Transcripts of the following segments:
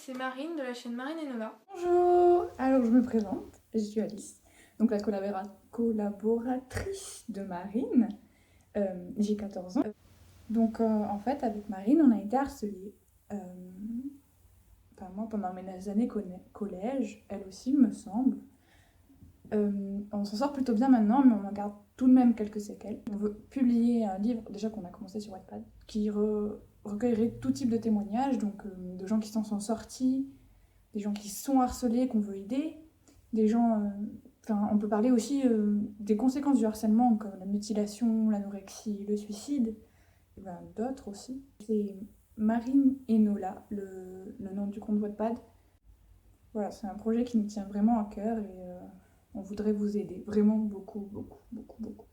c'est Marine de la chaîne Marine et Nola. Bonjour, alors je me présente, je suis Alice, donc la collaboratrice de Marine. J'ai 14 ans. Donc en fait avec Marine on a été harcelés. Enfin moi pendant mes années collège, elle aussi me semble. On s'en sort plutôt bien maintenant mais on en garde tout de même quelques séquelles. On veut publier un livre, déjà qu'on a commencé sur Wattpad, qui recueillerait tout type de témoignages, donc de gens qui s'en sont sortis, des gens qui sont harcelés, qu'on veut aider, des gens... on peut parler aussi des conséquences du harcèlement, comme la mutilation, l'anorexie, le suicide, et ben, d'autres aussi. C'est Marine et Nola, le nom du compte Wattpad. Voilà, c'est un projet qui nous tient vraiment à cœur et on voudrait vous aider, vraiment beaucoup, beaucoup, beaucoup, beaucoup.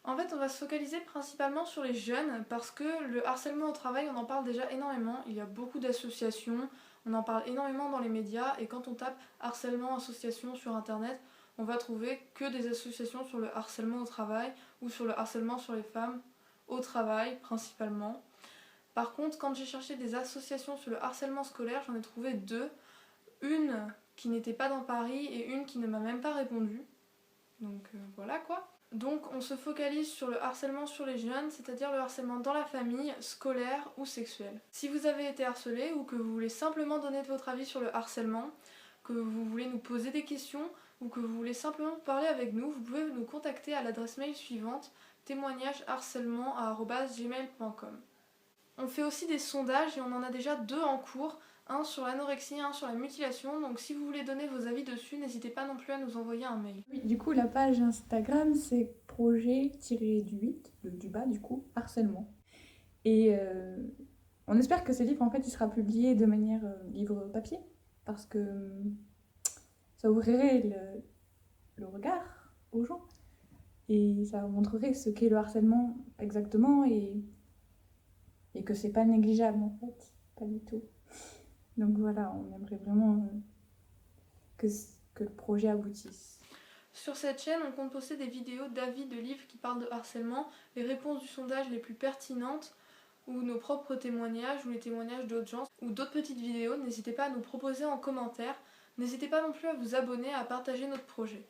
En fait, on va se focaliser principalement sur les jeunes parce que le harcèlement au travail, on en parle déjà énormément. Il y a beaucoup d'associations, on en parle énormément dans les médias et quand on tape harcèlement association sur internet, on va trouver que des associations sur le harcèlement au travail ou sur le harcèlement sur les femmes au travail principalement. Par contre, quand j'ai cherché des associations sur le harcèlement scolaire, j'en ai trouvé deux. Une qui n'était pas dans Paris et une qui ne m'a même pas répondu. Donc voilà quoi. Donc on se focalise sur le harcèlement sur les jeunes, c'est-à-dire le harcèlement dans la famille, scolaire ou sexuel. Si vous avez été harcelé ou que vous voulez simplement donner votre avis sur le harcèlement, que vous voulez nous poser des questions ou que vous voulez simplement parler avec nous, vous pouvez nous contacter à l'adresse mail suivante témoignageharcèlement@gmail.com. On fait aussi des sondages et on en a déjà deux en cours, un sur l'anorexie et un sur la mutilation, donc si vous voulez donner vos avis dessus, n'hésitez pas non plus à nous envoyer un mail. Oui, du coup, la page Instagram, c'est projet-du8, le du bas, du coup, harcèlement. Et on espère que ce livre, en fait, il sera publié de manière livre papier, parce que ça ouvrirait le regard aux gens, et ça montrerait ce qu'est le harcèlement exactement, et que c'est pas négligeable, en fait, pas du tout. Donc voilà, on aimerait vraiment que le projet aboutisse. Sur cette chaîne, on compte poster des vidéos d'avis de livres qui parlent de harcèlement, les réponses du sondage les plus pertinentes, ou nos propres témoignages, ou les témoignages d'autres gens, ou d'autres petites vidéos. N'hésitez pas à nous proposer en commentaire. N'hésitez pas non plus à vous abonner, à partager notre projet.